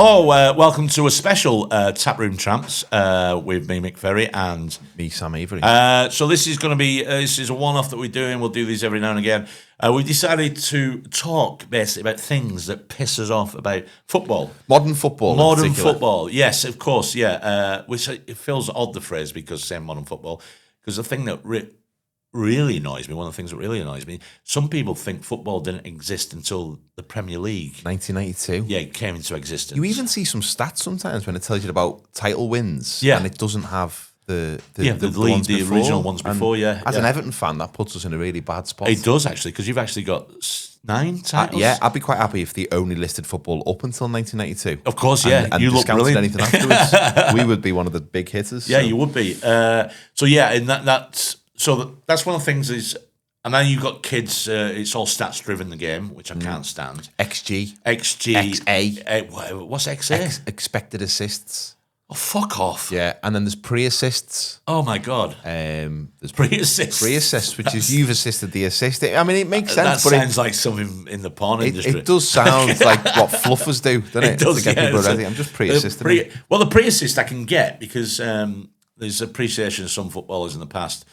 Welcome to a special Tap Room Tramps with me, Mick Ferry, and me, Sam Avery. So this is going to be this is a one-off that we're doing. We'll do these every now and again. We decided to talk basically about things that piss us off about football, modern football, modern football. Yes, of course, yeah. Which it feels odd the phrase because saying modern football, because the thing that really annoys me, one of the things that really annoys me, some people think football didn't exist until the Premier League. 1992. Yeah, it came into existence. You even see some stats sometimes when it tells you about title wins, yeah, and it doesn't have the league, the original ones before, yeah. As an Everton fan, that puts us in a really bad spot. It does, actually, because you've actually got 9 titles. I'd be quite happy if they only listed football up until 1992. Of course, yeah. And you look discounted brilliant. anything afterwards. We would be one of the big hitters. Yeah, you would be. And that's one of the things is, and then you've got kids, it's all stats driven, the game, which I can't stand. XG. XA. What's XA? Expected assists. Oh, fuck off. Yeah, and then there's pre-assists. Oh, my God. There's pre-assists. Pre-assists, which is you've assisted the assist. I mean, it makes sense. That sounds like something in the porn industry. It does sound like what fluffers do, doesn't it? It does, to get people ready. I'm just pre-assisting. The pre-assist I can get because there's appreciation of some footballers in the past.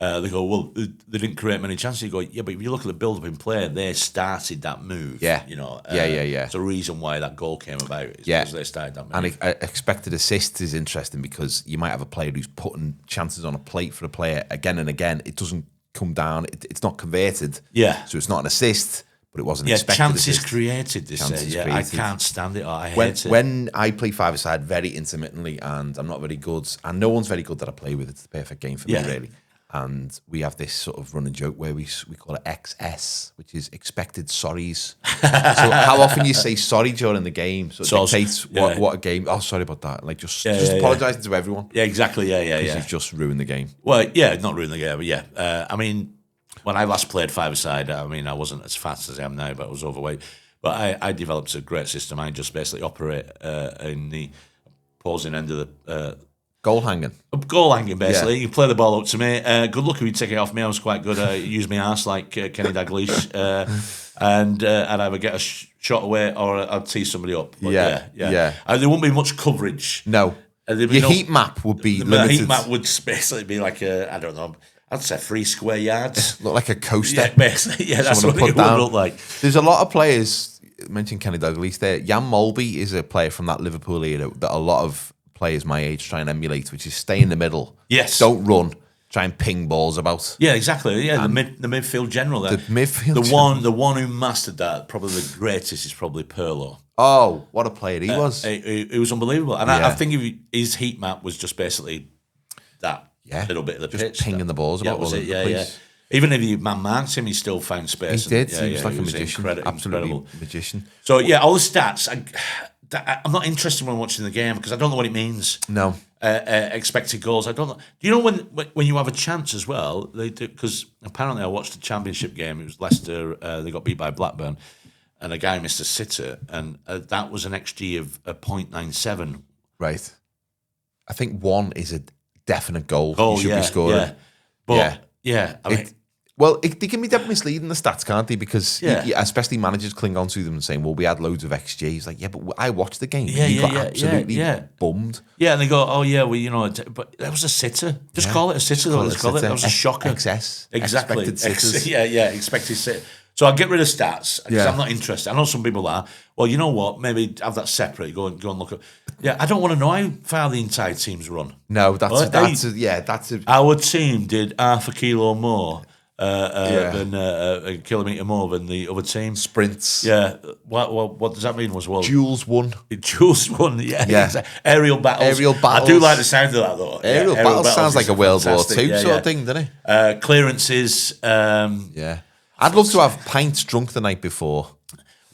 They go, well, they didn't create many chances. You go, yeah, but if you look at the build-up in play, they started that move. Yeah. You know. Yeah. It's a reason why that goal came about. Is because they started that move. And expected assists is interesting because you might have a player who's putting chances on a plate for a player again and again. It doesn't come down. It's not converted. Yeah. So it's not an assist, but it wasn't expected chances assist. Created, they say. Yeah, created. I can't stand it. I hate it. When I play five-a-side very intermittently and I'm not very good, and no one's very good that I play with, it's the perfect game for me, really. And we have this sort of running joke where we call it XS, which is expected sorries. So how often you say sorry during the game, so it dictates what a game. Oh, sorry about that. Like just apologising to everyone. Yeah, exactly. Yeah. You've just ruined the game. Well, yeah, not ruined the game, but yeah. I mean, when I last played five-a-side, I mean, I wasn't as fast as I am now, but I was overweight. But I developed a great system. I just basically operate in the opposing end of the. Goal hanging, basically. You play the ball up to me. Good luck if you take it off me. I was quite good. Use my arse like Kenny Dalglish, and I'd either get a shot away or I'd tee somebody up. But yeah. And there won't be much coverage. No. Your heat map would be limited. The heat map would basically be like I'd say 3 square yards. Look like a coaster. Yeah, basically. Yeah, that's what it would look like. There's a lot of players. Mentioned Kenny Dalglish there. Jan Molby is a player from that Liverpool era that a lot of players my age try and emulate, which is stay in the middle. Yes. Don't run. Try and ping balls about. Yeah, exactly. Yeah, the midfield general there. The one who mastered that, probably the greatest, is probably Pirlo. Oh, what a player he was. He was unbelievable. And I think his heat map was just basically that little bit of the just pitch. Pinging the balls about. Was it? Yeah. Even if you man-marked him, he still found space. He did. He was like a magician. Absolutely incredible. Magician. So, yeah, all the stats... I'm not interested when watching the game because I don't know what it means. No. Expected goals. I don't know. Do you know when you have a chance as well? They do, because apparently I watched the championship game. It was Leicester. They got beat by Blackburn, and a guy missed a sitter, and that was an XG of 0.97. Right. I think 1 is a definite goal. You should be scoring. Yeah. But I mean. They can be dead misleading, the stats, can't they? Because especially managers cling on to them and saying, well, we had loads of XG. He's like, but I watched the game. You got absolutely bummed. Yeah, and they go, oh, yeah, well, you know, but that was a sitter. Just call it a sitter. That was a shocker. XS. Exactly. Expected sitters. Expected sitter. So I'll get rid of stats because I'm not interested. I know some people are. Well, you know what? Maybe have that separate. Go and look at. Yeah, I don't want to know how far the entire team's run. No, that's Our team did half a kilo more. Than a kilometre more than the other team. Sprints. Yeah. What does that mean? Jules won. Yeah. Aerial battles. I do like the sound of that though. Aerial battles sounds like a World War II sort of thing, doesn't it? Clearances. I'd love to have pints drunk the night before.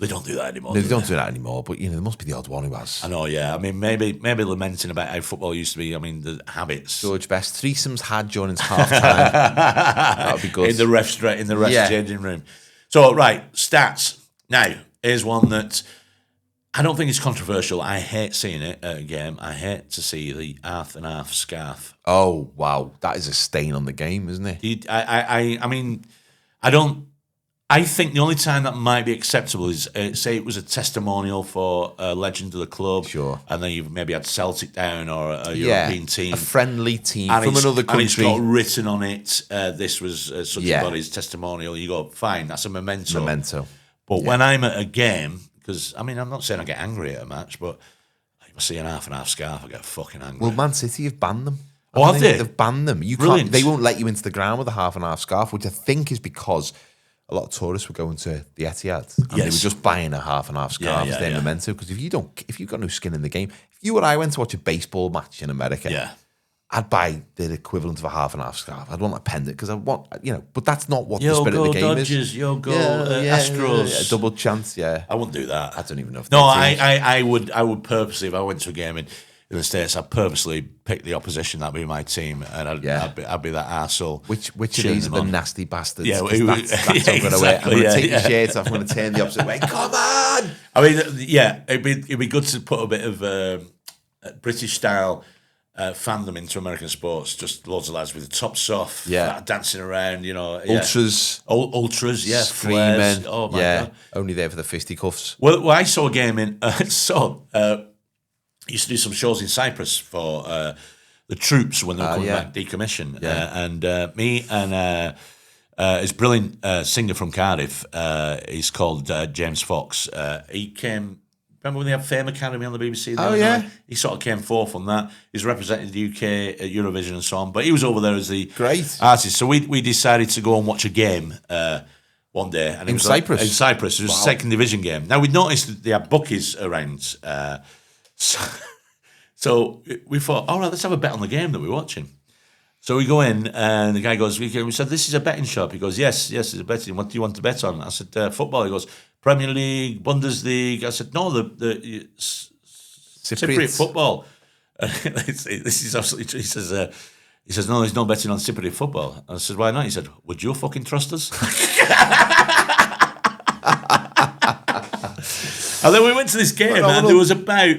They don't do that anymore. They don't do that anymore, but there must be the odd one who has. I know, yeah. I mean, maybe lamenting about how football used to be. I mean, the habits. George Best, threesomes had during half time. That would be good. In the ref changing room. So, right, stats. Now, here's one that I don't think it's controversial. I hate seeing it at a game. I hate to see the half and half scarf. Oh, wow. That is a stain on the game, isn't it? I mean, I don't. I think the only time that might be acceptable is, say it was a testimonial for a legend of the club. Sure. And then you've maybe had Celtic down or a European team. A friendly team And from another country. And it's got written on it, this was such Yeah. a body's testimonial. You go, fine, that's a memento. But when I'm at a game, because, I mean, I'm not saying I get angry at a match, but if I see an half and half scarf, I get fucking angry. Well, Man City have banned them. Oh, have they? They've banned them. You Brilliant. can't. They won't let you into the ground with a half and half scarf, which I think is because a lot of tourists were going to the Etihad and they were just buying a half and half scarf as their memento. Because if you've got no skin in the game, if you or I went to watch a baseball match in America, I'd buy the equivalent of a half and half scarf. I'd want a pendant because I want, but that's not what the spirit of the game Dodgers, is. Yo go Astros. A double chance, I wouldn't do that. I don't even know if No, I would purposely, if I went to a game in the States, I'd purposely pick the opposition. That'd be my team, and I'd be that arsehole. Which of these are the nasty bastards? Yeah, that's I'm going to wear. I'm going to take the shirts off. I'm going to turn the opposite way. Come on! I mean, it'd be good to put a bit of British style fandom into American sports. Just loads of lads with the tops off, dancing around. Ultras, screaming. Flares. Oh my god! Only there for the fisticuffs. Well, I saw a game in. Used to do some shows in Cyprus for the troops when they were coming back decommission. And me and his brilliant singer from Cardiff, he's called James Fox. He came, remember when they had Fame Academy on the BBC? He sort of came forth on that. He's represented the UK at Eurovision and so on, but he was over there as the artist. So we decided to go and watch a game one day. And in Cyprus? In Cyprus. It was a second division game. Now, we noticed that they had bookies around. So we thought, all right, let's have a bet on the game that we're watching. So we go in, and the guy goes, we said, this is a betting shop. He goes, yes, it's a betting. What do you want to bet on? I said, football. He goes, Premier League, Bundesliga. I said, no, the Cypriot football. This is absolutely true. He says, no, there's no betting on Cypriot football. I said, why not? He said, would you fucking trust us? And then we went to this game, and there was about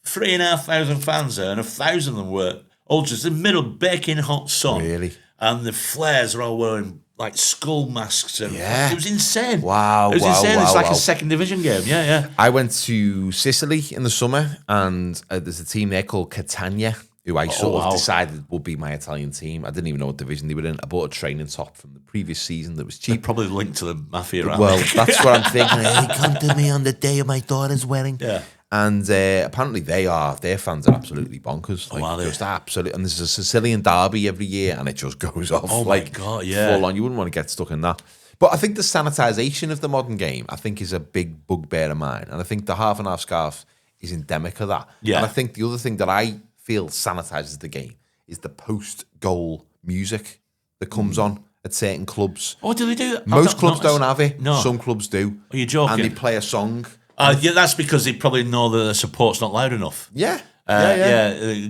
3,500 fans there, and 1,000 of them were ultras in the middle, baking hot sun. Really? And the flares are all wearing like skull masks. And it was insane. Wow. It was insane. It's like a second division game. Yeah. I went to Sicily in the summer, and there's a team there called Catania, who I sort of decided would be my Italian team. I didn't even know what division they were in. I bought a training top from the previous season that was cheap. They're probably linked to the mafia. Well, that's what I'm thinking. Hey, come to me on the day of my daughter's wedding. Yeah. And apparently their fans are absolutely bonkers. Just absolutely. And there's a Sicilian derby every year, and it just goes off. Oh my God, yeah. Full on. You wouldn't want to get stuck in that. But I think the sanitisation of the modern game, I think, is a big bugbear of mine. And I think the half and half scarf is endemic of that. Yeah. And I think the other thing that I feel sanitises the game is the post-goal music that comes on at certain clubs. Oh, do they do that? Most clubs don't have it. No. Some clubs do. Are you joking? And they play a song. That's because they probably know that the support's not loud enough. Yeah.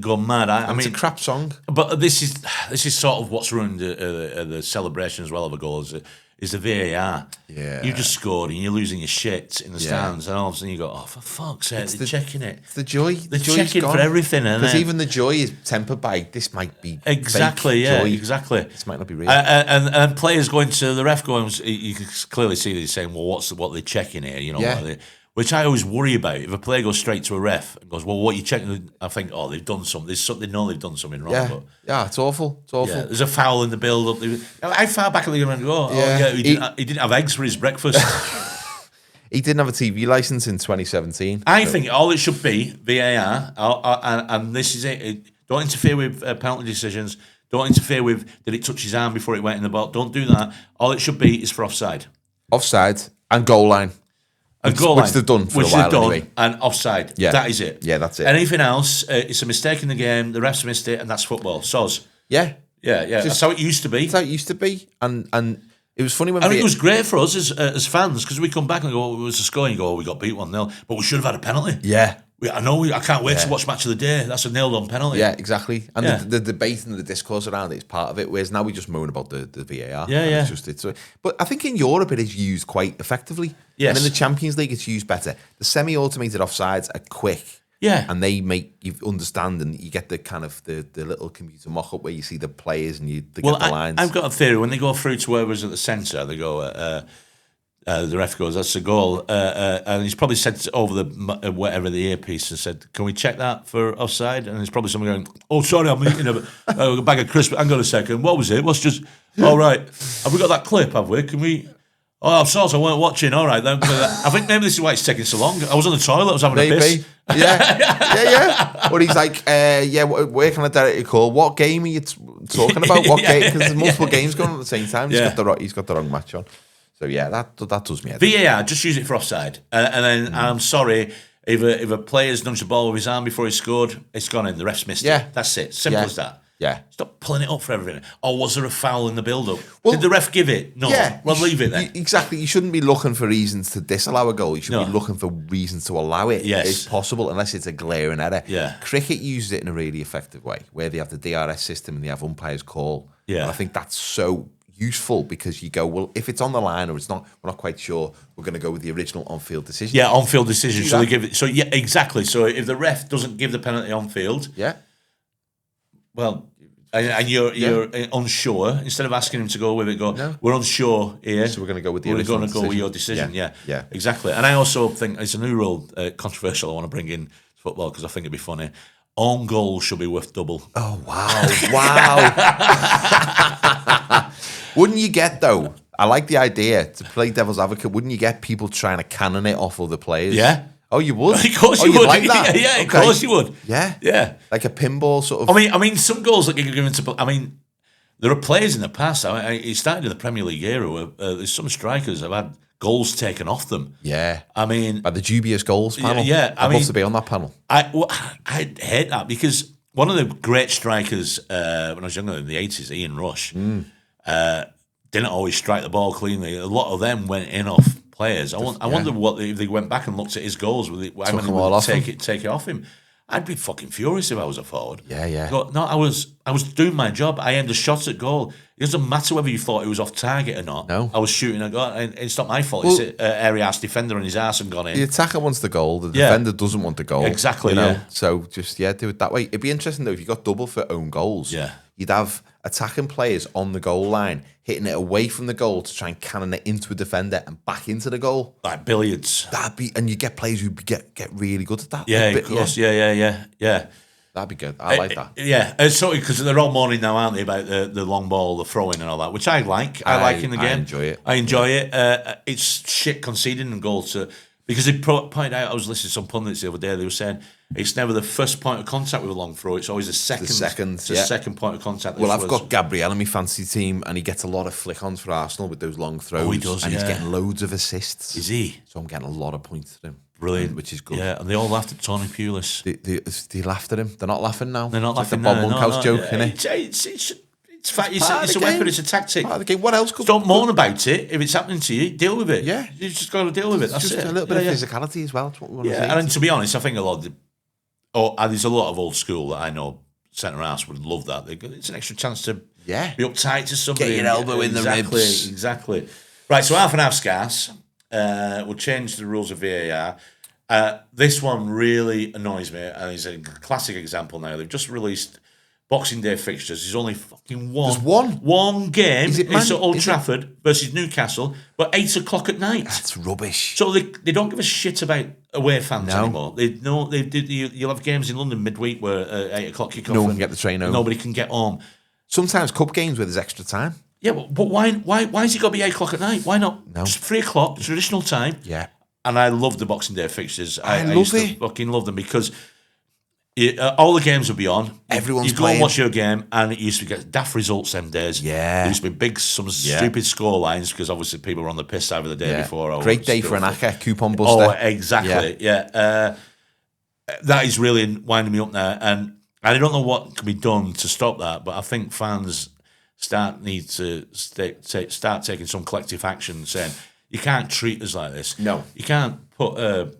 Go mad. I mean, it's a crap song. But this is sort of what's ruined the celebration as well of a goal is the VAR. Yeah. You just scored and you're losing your shit in the stands, and all of a sudden you go, oh, for fuck's sake, they're checking it. It's the joy. They're checking for everything, because even the joy is tempered by this might be exactly, fake joy. Exactly. This might not be real. And players going to the ref going, you can clearly see they're saying, well, what they're checking here, which I always worry about. If a player goes straight to a ref and goes, well, what are you checking? I think, they've done something. They know they've done something wrong. Yeah, it's awful. It's awful. Yeah, there's a foul in the build-up. How far back are they going to go? He didn't have eggs for his breakfast. He didn't have a TV license in 2017. I think all it should be, VAR, and this is it. Don't interfere with penalty decisions. Don't interfere with, did it touch his arm before it went in the box? Don't do that. All it should be is for offside. Offside and goal line. Which they've done for a while anyway. And offside. Yeah. That is it. Yeah, that's it. Anything else, it's a mistake in the game, the refs missed it, and that's football. Soz. Yeah. That's how it used to be. That's how it used to be. And it was funny when it was great for us as fans, because we come back and go, it was a score, and you go, we got beat 1-0, but we should have had a penalty. Yeah. I can't wait to watch Match of the Day. That's a nailed-on penalty. Yeah, exactly. And the debate and the discourse around it is part of it, whereas now we just moan about the VAR. Yeah. But I think in Europe it is used quite effectively. Yes. And in the Champions League it's used better. The semi-automated offsides are quick. Yeah. And they make you understand, and you get the kind of the little computer mock-up where you see the players and they get the lines. I've got a theory. When they go through to whoever's at the centre, they go, The ref goes, "That's a goal," and he's probably said over the whatever the earpiece and said, "Can we check that for offside?" And there's probably someone going, "Oh, sorry, I'm eating a bag of crisps. Hang on a second, what was it? What's just? All right, have we got that clip? Have we? Can we?" Oh, I'm sorry, I weren't watching. All right, then. I think maybe this is why it's taking so long. I was on the toilet, I was having a piss. Yeah. Or he's like, where can I direct your call? What game are you talking about? What game? Because there's multiple games going on at the same time. He's got the wrong match on. So yeah, that does me head. VAR, just use it for offside. And then I'm sorry, if a player's nudged the ball with his arm before he scored, it's gone in. The ref's missed it. That's it. Simple as that. Yeah. Stop pulling it up for everything. Or was there a foul in the build-up? Did the ref give it? No. Yeah. Well, leave it then. Exactly. You shouldn't be looking for reasons to disallow a goal. You should be looking for reasons to allow it. Yes. If possible, unless it's a glaring error. Yeah. Cricket uses it in a really effective way, where they have the DRS system and they have umpires call. Yeah. And I think that's so useful because you go, well, if it's on the line or it's not, we're not quite sure, we're going to go with the original on-field decision. Yeah, on-field decision. So they give it. So yeah, exactly. So if the ref doesn't give the penalty on-field, well, and you're unsure, instead of asking him to go with it, we're unsure here. So we're going to go with the We're going to go with your decision. Yeah, exactly. And I also think it's a new rule, controversial. I want to bring in football because I think it'd be funny. Own goal should be worth double. Oh wow! Wouldn't you get though? I like the idea to play devil's advocate. Wouldn't you get people trying to cannon it off other players? Yeah. Oh, you would? Of course you would. Like that? Yeah, of course you would. Yeah. Like a pinball sort of. I mean, some goals that get given to. I mean, there are players in the past. It started in the Premier League era where there's some strikers have had goals taken off them. Yeah. I mean, by the dubious goals panel. Yeah. I'd love to be on that panel. I hate that because one of the great strikers when I was younger in the 80s, Ian Rush, didn't always strike the ball cleanly. A lot of them went in off players. I wonder what if they went back and looked at his goals. Would they take it off him? I'd be fucking furious if I was a forward. Yeah. But no, I was doing my job. I aimed a shot at goal. It doesn't matter whether you thought it was off target or not. No. I was shooting a goal, and it's not my fault. Well, it's airy ass defender on his ass and gone in. The attacker wants the goal. The defender doesn't want the goal. Exactly. So just do it that way. It'd be interesting though if you got double for own goals. Yeah. You'd have attacking players on the goal line hitting it away from the goal to try and cannon it into a defender and back into the goal. Like billiards. And you get players who get really good at that. Yeah, of course. Yeah. That'd be good. I like that. Yeah, it's so because they're all moaning now, aren't they, about the long ball, the throwing, and all that, which I like. I like in the game. I enjoy it. It's shit conceding and goals because they pointed out. I was listening to some pundits the other day. They were saying it's never the first point of contact with a long throw. It's always the second. Second point of contact. Well, I've got Gabriel in my fantasy team, and he gets a lot of flick-ons for Arsenal with those long throws. Oh, he does, and he's getting loads of assists. Is he? So I'm getting a lot of points to him. Brilliant, which is good. Yeah, and they all laughed at Tony Pulis. They laughed at him. They're not laughing now. They're not laughing now. The Bob Monkhouse joke, isn't it? It's a weapon. It's a tactic. Part of the game. What else? Don't moan about it. If it's happening to you, deal with it. Yeah, you just got to deal with it. That's just it. A little bit of physicality as well. That's what we want to say. And to be honest, I think there's a lot of old school that I know centre halves would love that. It's an extra chance to be uptight to somebody. Get your elbow in the ribs. Exactly. Right. So half and half scarce. We'll change the rules of VAR. This one really annoys me, and it's a classic example now. They've just released Boxing Day fixtures. There's only fucking one. There's one? One game. It's at Old Trafford versus Newcastle, but 8 o'clock at night. That's rubbish. So they don't give a shit about away fans anymore. You'll have games in London midweek where 8 o'clock kick off. No one can get the train home. Nobody can get home. Sometimes cup games where there's extra time. Yeah, but why has it got to be 8 o'clock at night? Why not? No. Just 3 o'clock, traditional time. Yeah. And I love the Boxing Day fixtures. I used to fucking love them because all the games would be on. Everyone's you go and watch your game, and it used to get daft results them days. Yeah. There used to be stupid score lines because obviously people were on the piss over the day before. Great day for an ACCA coupon buster. Oh, exactly. Yeah. That is really winding me up now, and I don't know what can be done to stop that, but I think fans need to start taking some collective action, saying you can't treat us like this. No, you can't put a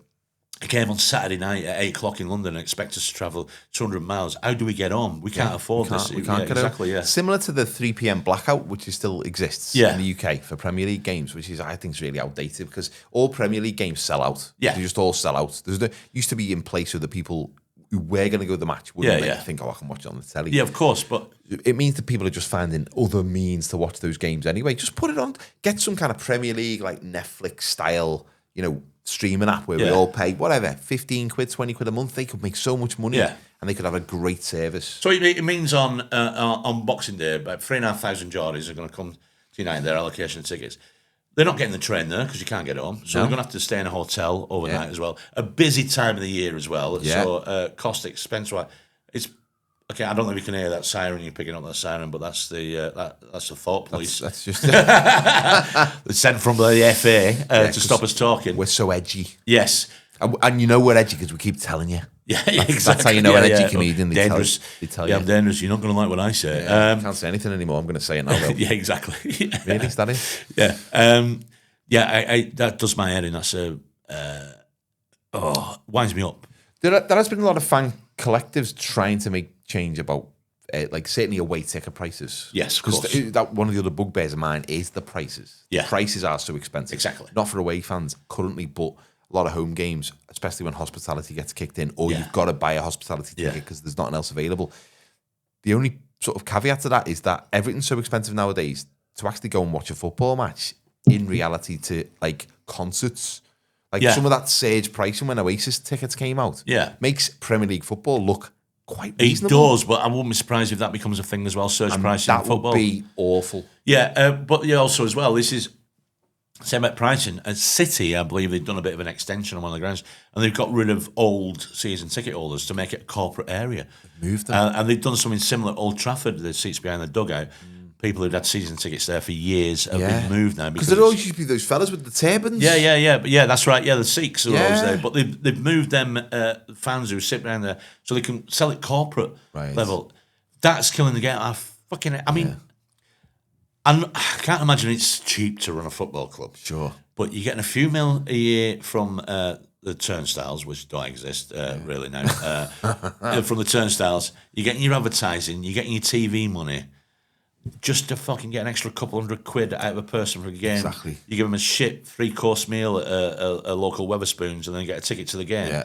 game on Saturday night at 8 o'clock in London and expect us to travel 200 miles. How do we get on? We can't afford this. We can't get exactly. Yeah, similar to the 3 p.m. blackout, which still exists in the UK for Premier League games, which I think is really outdated because all Premier League games sell out. Yeah, they just all sell out. Used to be in place so that people who were going to go to the match wouldn't think, I can watch it on the telly. Yeah, of course, but it means that people are just finding other means to watch those games anyway. Just put it on, get some kind of Premier League, like Netflix style, streaming app where we all pay, whatever, 15 quid, 20 quid a month. They could make so much money and they could have a great service. So it means on Boxing Day, about 3,500 Geordies are going to come to United, their allocation of tickets. They're not getting the train there because you can't get home. So they're going to have to stay in a hotel overnight as well. A busy time of the year as well. Yeah. So cost, expense, it's okay. I don't know if you can hear that siren. You're picking up that siren, but that's the thought police. That's just it's sent from the FA to stop us talking. We're so edgy. Yes, and you know we're edgy because we keep telling you. Yeah, exactly. That's how you know an edgy comedian. They dangerous. Tell you. I'm dangerous. You're not going to like what I say. Can't say anything anymore. I'm going to say it now. Though. Yeah, exactly. Really, is that it? Yeah. I that does my head in. That's winds me up. There has been a lot of fan collectives trying to make change about certainly away ticket prices. Yes, of course. That one of the other bugbears of mine is the prices. Yeah. The prices are so expensive. Exactly. Not for away fans currently, but a lot of home games, especially when hospitality gets kicked in, or you've got to buy a hospitality ticket because there's nothing else available. The only sort of caveat to that is that everything's so expensive nowadays to actually go and watch a football match in reality to concerts. Some of that surge pricing when Oasis tickets came out makes Premier League football look quite reasonable. It does, but I wouldn't be surprised if that becomes a thing as well, surge pricing in football. That would be awful. Yeah, but also as well, this is same about pricing. At City, I believe they've done a bit of an extension on one of the grounds, and they've got rid of old season ticket holders to make it a corporate area. Moved them. And they've done something similar at Old Trafford, the seats behind the dugout. People who'd had season tickets there for years have been moved now. Because there always used to be those fellas with the turbans. Yeah, that's right. Yeah, the Sikhs are always there. But they've moved them fans who sit around there so they can sell it corporate level. That's killing the game. I can't imagine it's cheap to run a football club. Sure. But you're getting a few mil a year from the turnstiles, which don't exist really now. From the turnstiles, you're getting your advertising, you're getting your TV money. Just to fucking get an extra couple £100 out of a person for a game. Exactly. You give them a shit 3-course meal at a local Wetherspoons and then get a ticket to the game. Yeah.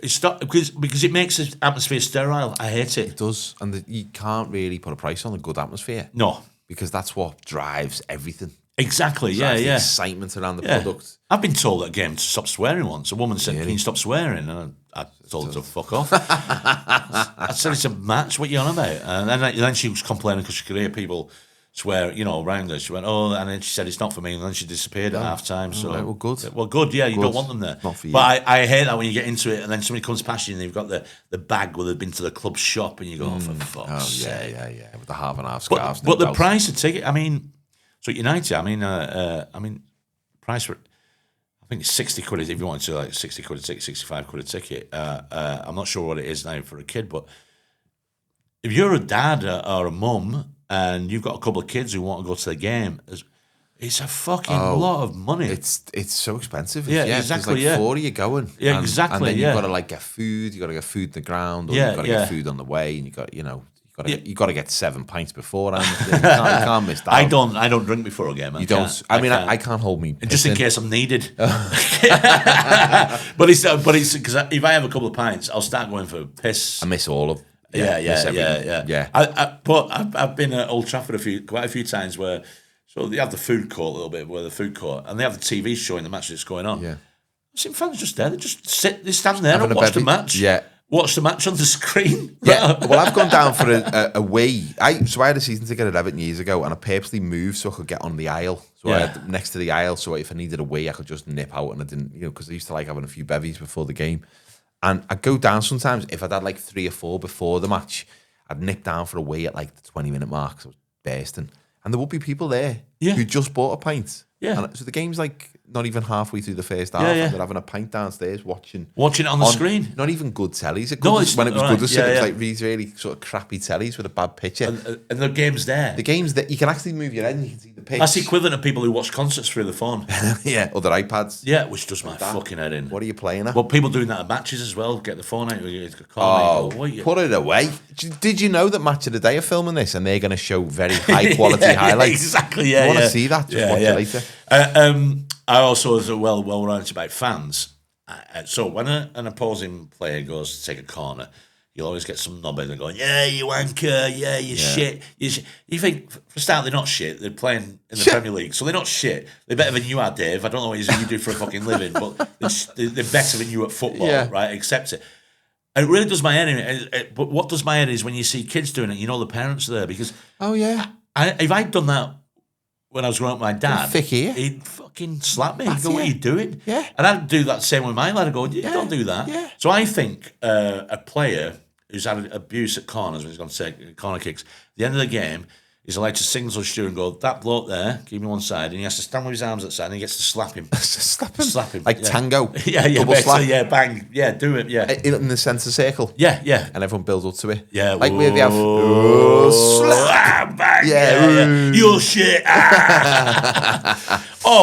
It's not because it makes the atmosphere sterile. I hate it. It does. And you can't really put a price on a good atmosphere. No. Because that's what drives everything. Exactly, The excitement around the product. I've been told at a game to stop swearing once. A woman said, "Can you stop swearing?" And I told her to fuck off. I said, "It's a match. What are you on about?" And then she was complaining because she could hear people swear, around her. She went, "Oh," and then she said, "It's not for me." And then she disappeared at half time. So, right, well, good. Well, good. Yeah, you don't want them there. Not for you. But I hate that when you get into it and then somebody comes past you and they've got the bag where they've been to the club shop and you go, "Oh, for fuck's sake!" Yeah. With the half and half scarves. But the price of ticket, so at United, price for, I think it's 60 quid if you wanted to, 60 quid a ticket, 65 quid a ticket. I'm not sure what it is now for a kid, but if you're a dad or a mum and you've got a couple of kids who want to go to the game, it's a fucking lot of money. It's so expensive. Yeah, exactly. There's 40 you're going. Yeah, exactly. And then you've got to get food. You got to get food in the ground, or you've got to get food on the way, and you got you got to get 7 pints beforehand. You can't miss that. I don't drink before a game. You don't. I can't hold me. Just in case I'm needed. But it's because if I have a couple of pints, I'll start going for a piss. I miss all of. Yeah. I've been at Old Trafford quite a few times where they have the food court a little bit, and they have the TV showing the match that's going on. Yeah. I've seen fans just there. They just sit. They stand there and watch the match. Yeah. Watch the match on the screen. Yeah, well, I've gone down for a wee. I had a season ticket at Everton years ago, and I purposely moved so I could get on the aisle. So I had next to the aisle, so if I needed a wee, I could just nip out, and I didn't, because I used to like having a few bevies before the game. And I'd go down sometimes if I'd had 3 or 4 before the match. I'd nip down for a wee at the 20-minute mark, so I was bursting, and there would be people there who just bought a pint. Yeah. And so the game's not even halfway through the first half, and they're having a pint downstairs watching it on the screen. Not even good tellies. When it was good, it was these really sort of crappy tellies with a bad picture. And the game's there. The game's that you can actually move your head and you can see the pitch. That's the equivalent of people who watch concerts through the phone. Yeah, or their iPads. Yeah, which does my fucking head in. What are you playing at? Well, people doing that at matches as well. Get the phone out. Put it away. Did you know that Match of the Day are filming this and they're going to show very high quality highlights? Exactly, yeah. You want to see that? Just watch it later. I also, as well, we're on about fans, So when an opposing player goes to take a corner, you'll always get some knobhead and going, yeah, you wanker, yeah, you shit. You think, for a start, they're not shit. They're playing in the Premier League, so they're not shit. They're better than you are, Dave. I don't know what it is you do for a fucking living, but they're better than you at football, right? Accept it. It really does my head. But what does my head is when you see kids doing it, you know the parents are there because... Oh, yeah. If I'd done that when I was growing up with my dad, he'd fucking slap me. He'd go, what are you doing? Yeah. And I'd do that same with my lad. I'd go, don't do that. Yeah. So I think a player who's had abuse at corners when he's going to take corner kicks, at the end of the game, he's allowed to signal Stu and go, that bloke there, keep him one side, and he has to stand with his arms at the side and he gets to slap him. Slap him. Like tango. Double slap. Yeah, bang. Yeah, do it, yeah. In the centre circle. Yeah. And everyone builds up to it. Yeah. Like where they have... slap. Bang. Yeah. You're shit.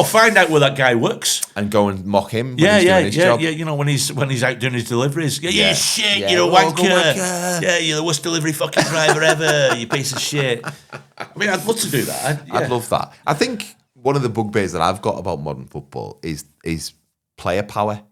Find out where that guy works. And go and mock him when he's doing his job. Yeah, you know, when he's out doing his deliveries. Yeah, you're shit, you're a wanker. Yeah, you're the worst delivery fucking driver ever, you piece of shit. I mean, I'd love to do that. I'd love that. I think one of the bugbears that I've got about modern football is player power.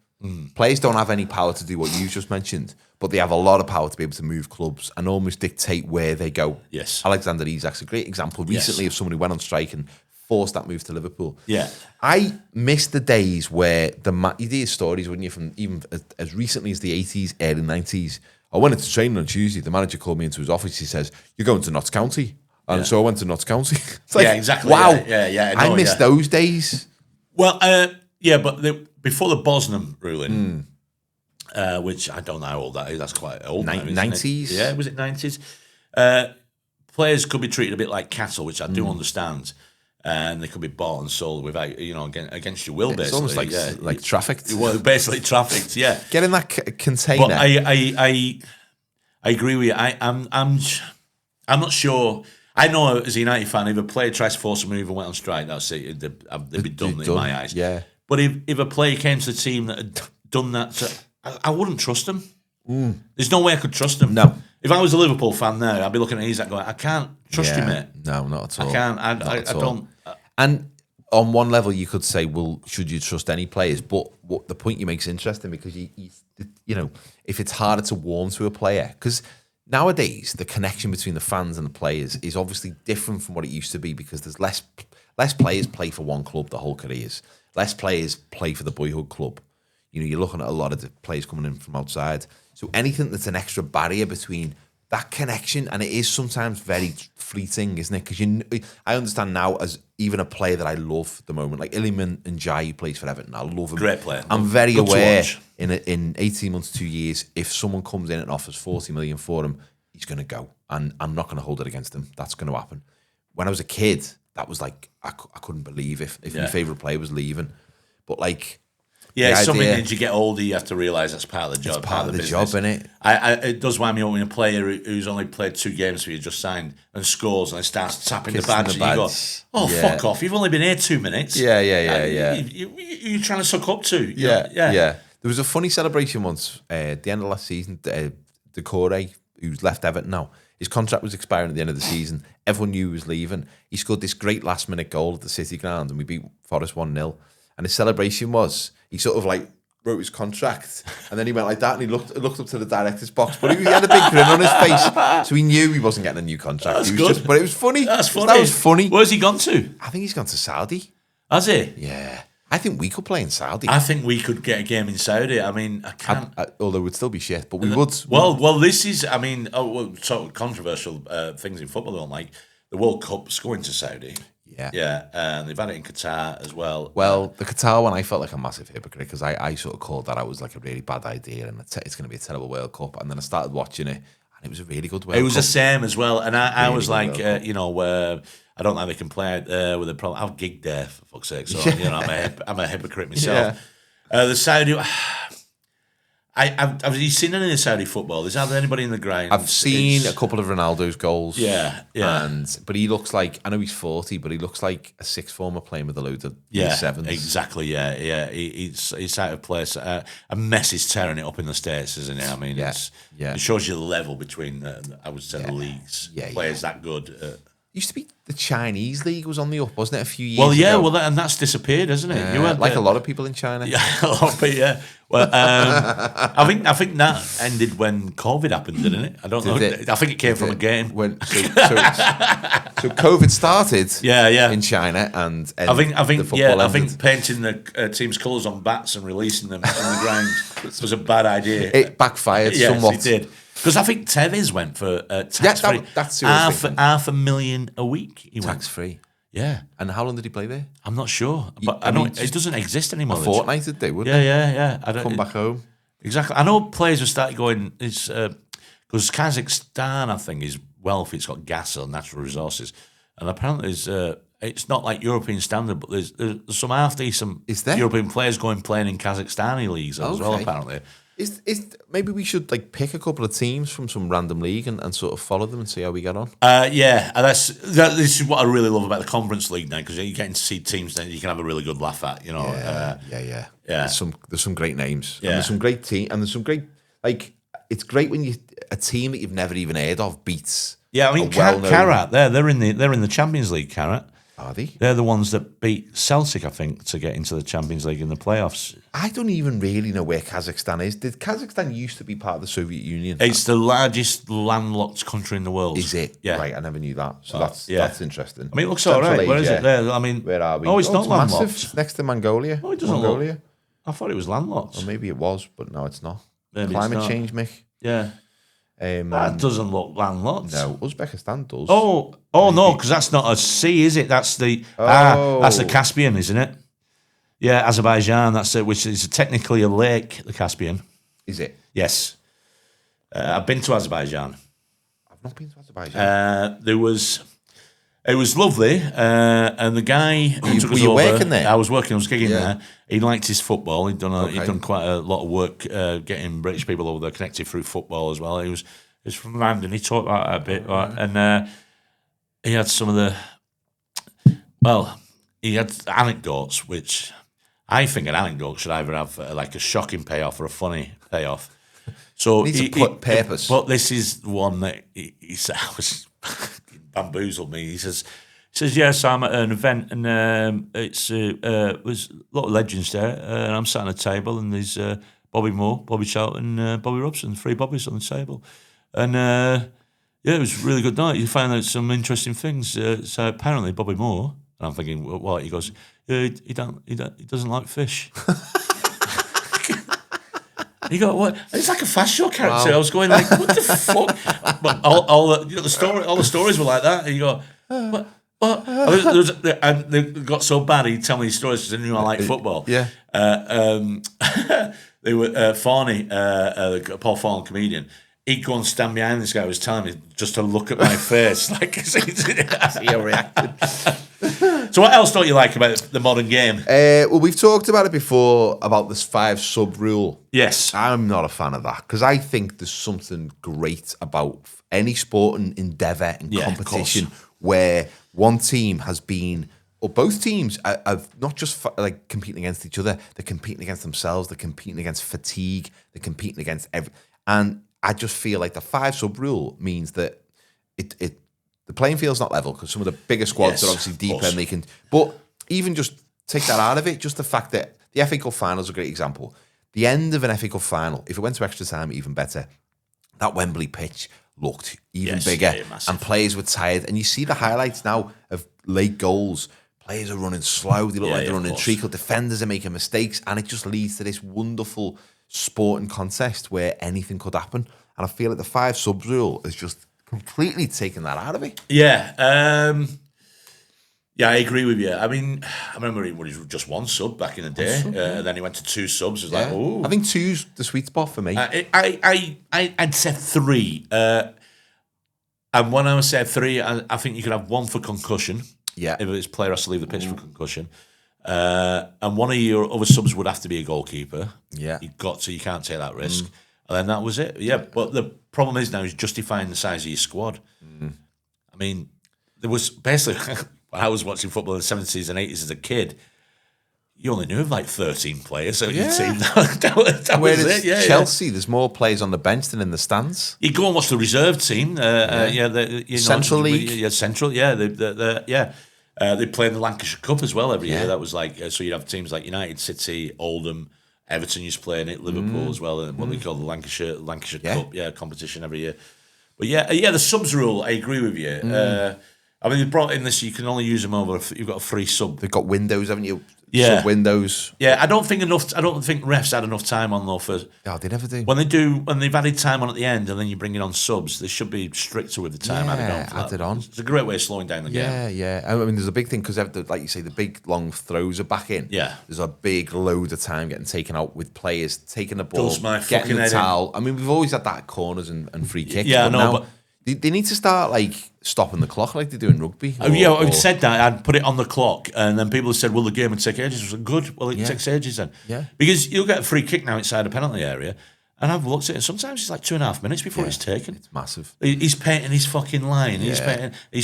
Players don't have any power to do what you just mentioned, but they have a lot of power to be able to move clubs and almost dictate where they go. Yes. Alexander Isak's a great example recently of someone who went on strike and forced that move to Liverpool. Yeah. I miss the days where you hear stories, wouldn't you, from even as recently as the 80s, early 90s. I went into training on Tuesday. The manager called me into his office. He says, "You're going to Notts County." And so I went to Notts County. It's like, exactly. Wow. Yeah. I miss those days. Well, but before the Bosnam ruling, which I don't know how old that is. That's quite old. 90s? Yeah, was it 90s? Players could be treated a bit like cattle, which I do understand. And they could be bought and sold without, against your will, basically. It's almost like trafficked. Well, basically trafficked, yeah. Get in that container. But I agree with you. I'm not sure. I know as a United fan, if a player tries to force a move and went on strike, that's it. They'd be done in my eyes. Yeah. But if a player came to the team that had done that, I wouldn't trust him. There's no way I could trust him. No. If I was a Liverpool fan there, I'd be looking at Isaac going, I can't trust you, mate. No, not at all. I can't. I don't. And on one level, you could say, well, should you trust any players? But what the point you make is interesting because, if it's harder to warm to a player, because nowadays the connection between the fans and the players is obviously different from what it used to be because there's less players play for one club the whole careers. Less players play for the boyhood club. You're looking at a lot of the players coming in from outside. So anything that's an extra barrier between that connection, and it is sometimes very fleeting, isn't it? Because I understand now as even a player that I love at the moment, like Iliman Ndiaye, who plays for Everton. I love him. Great player. I'm very aware in 18 months, 2 years, if someone comes in and offers 40 million for him, he's going to go. And I'm not going to hold it against him. That's going to happen. When I was a kid, that was like, I couldn't believe if my favourite player was leaving. But like... Yeah, it's something as you get older, you have to realise that's part of the job. It's part of the job, isn't it? It does wind me up when a player who's only played 2 games for you just signed and scores and it starts tapping the badge and you go, fuck off, you've only been here 2 minutes. Yeah. You're trying to suck up to. Yeah. There was a funny celebration once at the end of last season. Decore, who's left Everton now, his contract was expiring at the end of the season. Everyone knew he was leaving. He scored this great last-minute goal at the City ground and we beat Forest 1-0. And his celebration was, he sort of like wrote his contract and then he went like that and he looked up to the director's box, but he had a big grin on his face, so he knew he wasn't getting a new contract. That's good. But it was funny. That's funny. That was funny. Where's he gone to? I think he's gone to Saudi. Has he? Yeah. I think we could play in Saudi. I think we could get a game in Saudi. I mean, I can't. Although it would still be shit, but we would. Well, this is, I mean, sort of controversial things in football. They don't like the World Cup's going to Saudi. Yeah, and they've had it in Qatar as well. Well, the Qatar one, I felt like a massive hypocrite because I sort of called that was like a really bad idea and it's going to be a terrible World Cup. And then I started watching it and it was a really good World Cup. It was the same as well. And I was like, I don't know how they can play out there with a problem. I've gigged there, for fuck's sake. So, I'm a hypocrite myself. Yeah. The Saudi... have you seen any of the Saudi football? Is there anybody in the ground? I've seen a couple of Ronaldo's goals. Yeah. But he looks like, I know he's 40, but he looks like a sixth former playing with a load of sevens. Exactly, yeah. He's out of place. A mess is tearing it up in the States, isn't it? I mean, it shows you the level between, I would say, the leagues. Players that good. Used to be the Chinese league was on the up, wasn't it? A few years Well, yeah, ago. and that's disappeared, hasn't it? Yeah, like a lot of people in China. Yeah, a lot of people, yeah. Well, I think that ended when COVID happened, didn't it? I don't know. I think it came from a game. So COVID started. Yeah. In China, and I think ended. I think painting the team's colours on bats and releasing them on the ground was a bad idea. It backfired somewhat. Yes, it did. Because I think Tevez went for tax-free. That's $500,000 a week. He went. Tax-free. Yeah. And how long did he play there? I'm not sure. But I know it doesn't exist anymore. A fortnight did they, wouldn't they? Yeah. I don't Come back home. Exactly. I know players have started going, because Kazakhstan, I think, is wealthy. It's got gas or natural resources. And apparently it's not like European standard, but there's some half decent European players playing in Kazakhstani leagues as well, apparently. Is maybe we should like pick a couple of teams from some random league and sort of follow them and see how we get on. Yeah, and this is what I really love about the Conference League now, because you're getting to see teams that you can have a really good laugh at. You know, yeah. There's some great names. Yeah. And there's some great team, and there's some great like. It's great when a team that you've never even heard of beats. Yeah, I mean, Carrat, they're in the Champions League. Carrat. Are they? They're the ones that beat Celtic, I think, to get into the Champions League in the playoffs. I don't even really know where Kazakhstan is. Did Kazakhstan used to be part of the Soviet Union? It's the largest landlocked country in the world. Is it? Yeah. Right, I never knew that. So that's interesting. I mean, it looks all right. Where is it? There. I mean, where are we? Oh, it's not landlocked. Massive. Next to Mongolia. Oh, it doesn't Mongolia. I thought it was landlocked. Or maybe it was, but no, it's not. Maybe Climate change, Mick. Yeah. That doesn't look landlocked. No, Uzbekistan does. Oh no, because that's not a sea, is it? That's that's the Caspian, isn't it? Yeah, Azerbaijan. That's it, which is technically a lake, the Caspian. Is it? Yes. I've been to Azerbaijan. I've not been to Azerbaijan. It was lovely, and the guy who took us over. Were you working there? I was working. I was gigging there. He liked his football. He'd done quite a lot of work getting British people over there connected through football as well. He was from London. He talked about that a bit, and he had some of the. Well, he had anecdotes, which I think an anecdote should either have like a shocking payoff or a funny payoff. So he purpose. But this is the one that he said was bamboozled me. He says, yes, I'm at an event and there's a lot of legends there, and I'm sat on a table and there's Bobby Moore, Bobby Charlton, and Bobby Robson, 3 Bobbies on the table, and it was a really good night. You found out some interesting things. So apparently Bobby Moore, and I'm thinking, what? He goes, he doesn't like fish. You go, what? It's like a fast show character. Wow. I was going like, what the fuck? But all the stories were like that. And you go, what? And they got so bad. He'd tell me these stories because I knew I liked football. Yeah. They were Farney, Paul Farney, comedian. He'd go and stand behind this guy who was telling me just to look at my face, like see how reacted. So what else don't you like about the modern game? Well, we've talked about it before, about this 5 sub rule. Yes. I'm not a fan of that, because I think there's something great about any sport and endeavour and competition where one team has been, or both teams are not just like competing against each other, they're competing against themselves, they're competing against fatigue, they're competing against and I just feel like the 5 sub rule means that the playing field's not level, because some of the bigger squads are obviously deeper and they can. But even just take that out of it, just the fact that the FA Cup final is a great example. The end of an FA Cup final, if it went to extra time, even better. That Wembley pitch looked even bigger, and players were tired. And you see the highlights now of late goals. Players are running slow. They look like they're running treacle. Defenders are making mistakes, and it just leads to this wonderful sporting contest where anything could happen. And I feel like the 5 subs rule is just completely taking that out of it. Yeah. I agree with you. I mean, I remember he was just 1 sub back in the day, and then he went to 2 subs. It was like, oh. I think 2's the sweet spot for me. I'd say 3. And when I said 3, I think you could have 1 for concussion. Yeah. If his player has to leave the pitch for concussion. And one of your other subs would have to be a goalkeeper. Yeah. You can't take that risk. And then that was it. Yeah, but the problem is now is justifying the size of your squad. I mean, there was basically, when I was watching football in the 70s and 80s as a kid, you only knew of like 13 players on Yeah. your team. that was Whereas it. Yeah, Chelsea, there's more players on the bench than in the stands. You go and watch the reserve team. Central League. Yeah, Central. Yeah, they play in the Lancashire Cup as well every year. That was like so you'd have teams like United, City, Oldham, Everton used to play in it, Liverpool as well, and what they call the Lancashire Cup, competition every year. But the subs rule, I agree with you. I mean, they brought in this. You can only use them over. You've got a free sub. They've got windows, haven't you? Yeah. Sub windows. Yeah, I don't think refs had enough time on though for. Oh, they never do. When they've added time on at the end, and then you bring it on subs, they should be stricter with the time added on. It's a great way of slowing down the game. Yeah. I mean, there's a big thing because, like you say, the big long throws are back in. Yeah. There's a big load of time getting taken out with players taking the ball, Does my getting fucking the head towel. I mean, we've always had that at corners and free kicks. Yeah, I but know, now but they need to start like stopping the clock like they do in rugby. I've said that. I'd put it on the clock, and then people have said, well, the game would take ages. I was like, good. Well, it takes ages then. Yeah. Because you'll get a free kick now inside a penalty area, and I've looked at it, sometimes it's like 2.5 minutes before it's taken. It's massive. He's painting his fucking line. He's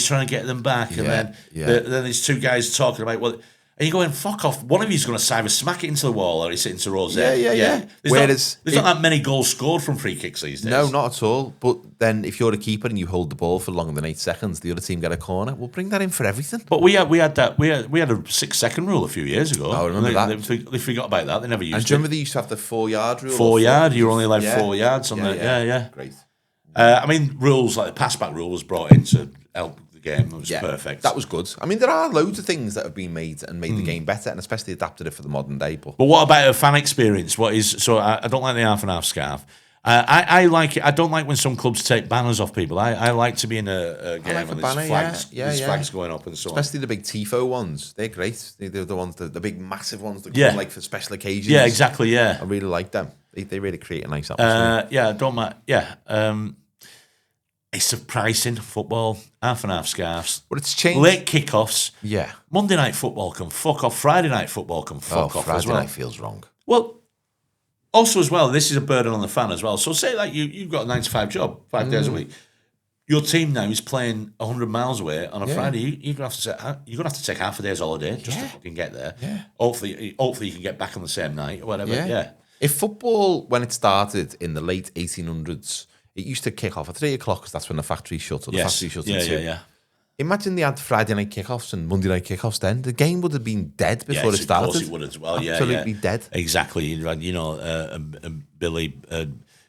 trying to get them back, and then there's two guys talking about, well, and you're going, fuck off. One of you's going to either smack it into the wall or it's into Rose. Yeah. There's not that many goals scored from free kicks these days. No, not at all. But then if you're a keeper and you hold the ball for longer than 8 seconds, the other team get a corner. We'll bring that in for everything. But we had a 6-second rule a few years ago. Oh, I remember that. They forgot about that. They never used it. And do you remember they used to have the 4-yard rule? 4 yard. You were only allowed 4 yards on that. Yeah. Great. I mean, rules like the pass-back rule was brought in to help the game. It was perfect. That was good. I mean, there are loads of things that have been made and made the game better, and especially adapted it for the modern day. But what about a fan experience? I don't like the half and half scarf. I like it. I don't like when some clubs take banners off people. I like to be in a game like with flags going up and so on. Especially the big tifo ones. They're great. They're the ones, the big massive ones that come like for special occasions. Yeah, exactly. Yeah, I really like them. They really create a nice atmosphere. I don't mind. Yeah. It's the pricing, football, half and half scarves. But it's changed. Late kickoffs. Yeah. Monday night football can fuck off. Friday night football can fuck off Friday as well. night feels wrong. Well, also as well, this is a burden on the fan as well. So say like you've got a 9-to-5 job, 5 days a week. Your team now is playing 100 miles away on a Friday. You're gonna have to take half a day's holiday just to fucking get there. Yeah. Hopefully you can get back on the same night or whatever. Yeah. If football, when it started in the late 1800s, it used to kick off at 3 o'clock because that's when the factory shut. Or the factory shut at 2. Yeah. Imagine they had Friday night kickoffs and Monday night kickoffs then. The game would have been dead before it started. Of course it would as well. Absolutely dead. Exactly.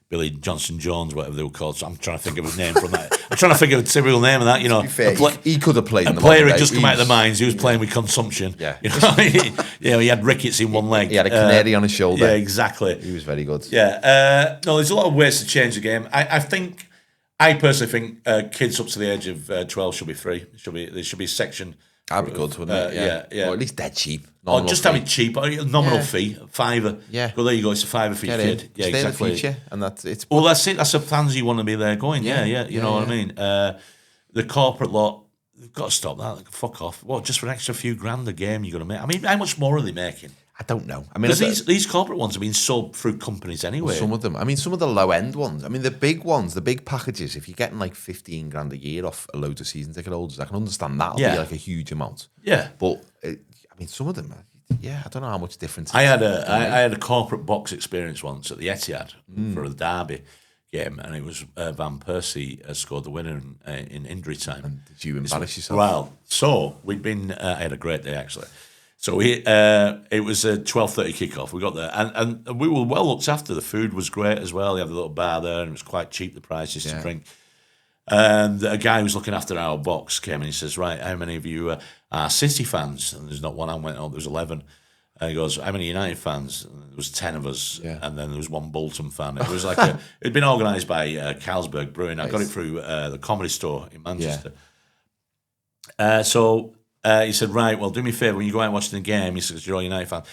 Billy Johnson Jones, whatever they were called. So I'm trying to think of his name from that. I'm trying to think of the real name of that. To be fair, he could have played. A player had just come out of the mines. He was playing with consumption. Yeah. He had rickets in one leg. He had a canary on his shoulder. Yeah, exactly. He was very good. Yeah. No, there's a lot of ways to change the game. I personally think kids up to the age of 12 should be free. There should be a section. That'd be good, wouldn't it? Yeah. Or at least dead cheap. Or just have it cheap. Nominal fee, $5. Yeah. Well, there you go. It's a $5 for your kid. Yeah, Stay exactly. In the future, and that's it. Well, that's it. That's the fans you want to be there going. Yeah. You know what I mean? The corporate lot, they've got to stop that. Fuck off. What, just for an extra few grand a game you're going to make? I mean, how much more are they making? I don't know. I mean, these corporate ones are being sold through companies anyway. Some of them. I mean, some of the low end ones. I mean, the big ones, the big packages. If you're getting like 15 grand a year off a load of season ticket holders, I can understand that'll be like a huge amount. Yeah, but I mean, some of them. I don't know how much difference. I had a corporate box experience once at the Etihad for the Derby game, and it was Van Persie scored the winner in injury time. And did you embarrass yourself? Well, so we'd been. I had a great day actually. So it was a 12:30 kickoff. We got there, and we were well looked after. The food was great as well. They had a little bar there, and it was quite cheap, the prices to drink. And a guy who was looking after our box came and he says, right, how many of you are City fans? And there's not one. I went, there was 11. And he goes, how many United fans? And there was 10 of us. Yeah. And then there was one Bolton fan. It was like it'd been organised by Carlsberg Brewing. I got it through the Comedy Store in Manchester. So he said, right, well, do me a favour, when you go out and watch the game, he says, you're all United fan,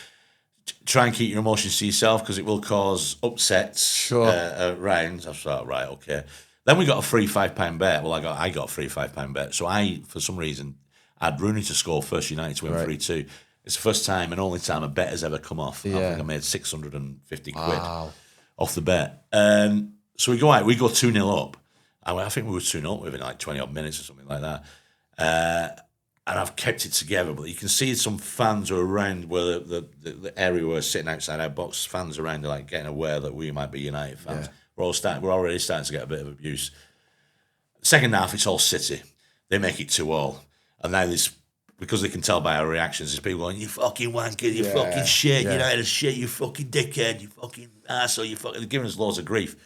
try and keep your emotions to yourself because it will cause upsets rounds. I thought, right, okay. Then we got a free £5 bet. Well, I got a free £5 bet. So I, for some reason, had Rooney to score first, United to win 3-2. It's the first time and only time a bet has ever come off. Yeah. I think I made 650 quid off the bet. So we go out, we go 2-0 up. I think we were 2-0 within like 20 odd minutes or something like that. and I've kept it together. But you can see some fans are around where the area we're sitting outside our box. Fans around are like getting aware that we might be United fans. Yeah. We're already starting to get a bit of abuse. Second half, it's all City. They make it 2-2, and now this. Because they can tell by our reactions, there's people going, "You fucking wanker, you fucking shit, you know, shit, you fucking dickhead, you fucking arsehole, you fucking..." They're giving us loads of grief.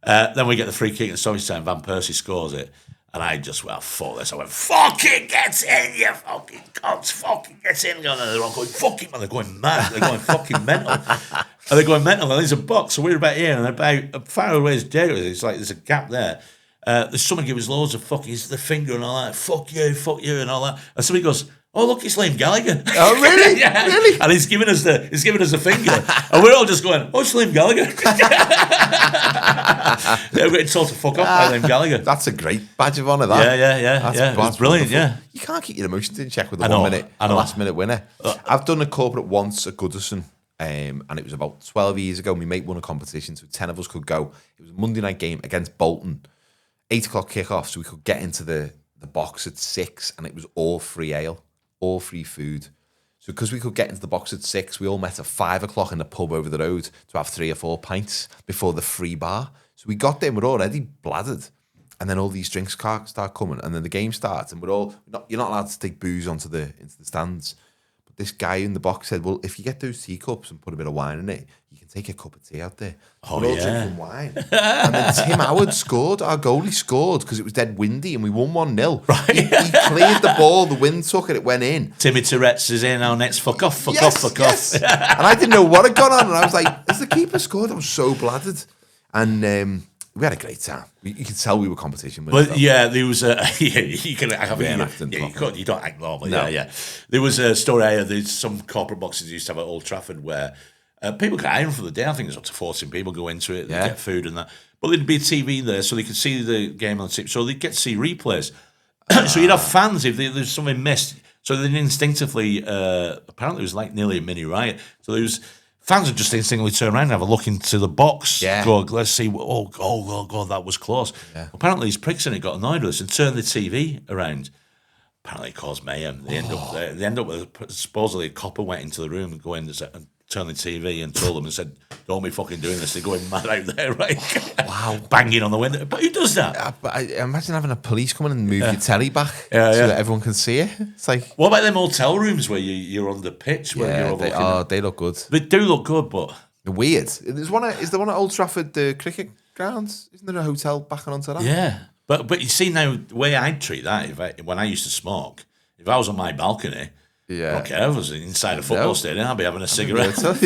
Then we get the free kick in stoppage time, Van Persie scores it, and I just, well, fuck this. I went, "Fucking get in, you fucking cunts, fucking get in." And they're all going, "Fucking," man, they're going mad, they're going fucking mental. And they're going mental, and there's a box, so we're about here, and about far away as Jerry is, it's like there's a gap there. There's someone giving us loads of fucking the finger and all that, fuck you, and all that. And somebody goes, "Oh look, it's Liam Gallagher." Oh really? Yeah. Really? And he's giving us the finger, and we're all just going, "Oh, it's Liam Gallagher." They're getting told to fuck off by Liam Gallagher. That's a great badge of honour. That. Yeah. It was brilliant. Wonderful. Yeah. You can't keep your emotions in check with a 1 minute, a last minute winner. I've done a corporate once at Goodison. And it was about 12 years ago. My mate won a competition, so 10 of us could go. It was a Monday night game against Bolton. 8 o'clock kick-off, so we could get into the box at 6, and it was all free ale, all free food. So because we could get into the box at 6, we all met at 5 o'clock in the pub over the road to have 3 or 4 pints before the free bar. So we got there and we're already bladdered. And then all these drinks start coming, and then the game starts, and you're not allowed to take booze into the stands. But this guy in the box said, "Well, if you get those teacups and put a bit of wine in it, you can take a cup of tea out there." We're all drinking wine. And then Tim Howard scored. Our goalie scored because it was dead windy and we won 1-0. Right. He cleared the ball, the wind took it, it went in. Timmy Tourette's is in our nets. Fuck off. And I didn't know what had gone on. And I was like, "Has the keeper scored?" I was so bladdered. And we had a great time. You could tell we were competition winners. But yeah, there was a you can have you don't act normally. No. Yeah. There was a story. There's some corporate boxes used to have at Old Trafford where people get iron for the day. I think there's up to 14 people go into it. They get food and that. But there'd be a TV there, so they could see the game on the TV. So they'd get to see replays. So you'd have fans if there's something missed. So then instinctively, apparently it was like nearly a mini riot. So there was. Fans would just instinctively turn around and have a look into the box. Yeah. Go, let's see. Oh, God, that was close. Yeah. Apparently, these pricks in it got annoyed with us and turned the TV around. Apparently, it caused mayhem. They end up with supposedly a copper went into the room and go in and turn the TV and told them and said, "Don't be fucking doing this." They're going mad out there, right? Wow. Banging on the window. But who does that? But I imagine having a police come in and move your telly back so that everyone can see it. It's like, what about them hotel rooms where you're on the pitch? Where they look good. They do look good, but they're weird. Is there one at Old Trafford, the cricket grounds? Isn't there a hotel backing onto that? Yeah. But you see now, the way I'd treat that, when I used to smoke, if I was on my balcony, I don't care if I was inside a football stadium, I'd be having a cigarette. But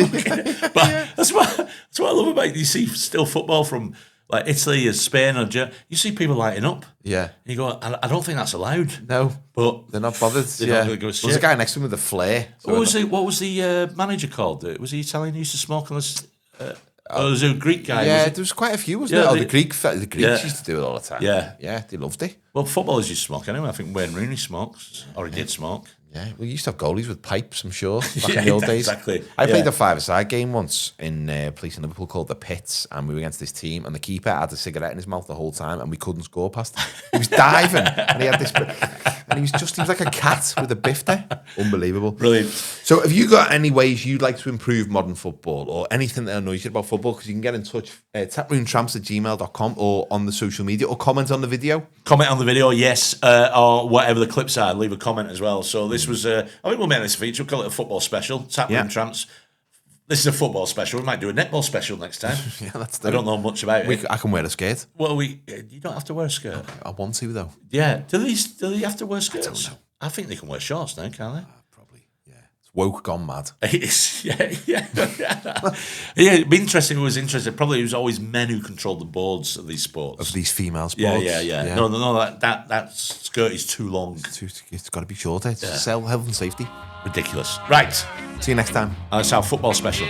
that's what I love about it. You see still football from like Italy or Spain or Germany. You see people lighting up. Yeah. And you go, I don't think that's allowed. No. But they're not bothered. There's a guy next to him with a flare. So what was the manager called? Was he Italian who used to smoke on this? There was a Greek guy. Yeah, there was quite a few, wasn't there? The Greeks used to do it all the time. Yeah, they loved it. Well, footballers used to smoke anyway. I think Wayne Rooney smokes, or he did smoke. Yeah, we used to have goalies with pipes, I'm sure, back in the old days. Exactly. I played a five-a-side game once in a place in Liverpool called the Pits, and we were against this team, and the keeper had a cigarette in his mouth the whole time, and we couldn't score past him. He was diving, and he had this, and he was like a cat with a biff there. Unbelievable. Brilliant. So have you got any ways you'd like to improve modern football, or anything that annoys you about football? Because you can get in touch, taproomtramps@gmail.com, or on the social media, or comment on the video. Comment on the video, yes, or whatever the clips are. Leave a comment as well. So this was, I think we'll make this a feature. We'll call it a football special. Tap Room Tramps. This is a football special. We might do a netball special next time. I don't know much about it. I can wear a skirt. Well, you don't have to wear a skirt. I want to though. Yeah. Do they have to wear skirts? I don't know. I think they can wear shorts now, can't they? Probably. Yeah. It's woke gone mad. Yeah. It'd be interesting. It was interesting. Probably it was always men who controlled the boards of these sports. Of these female sports. Yeah. No. That skirt is too long. It's got to be shorter. It's health and safety. Ridiculous. Right. See you next time. That's our football special.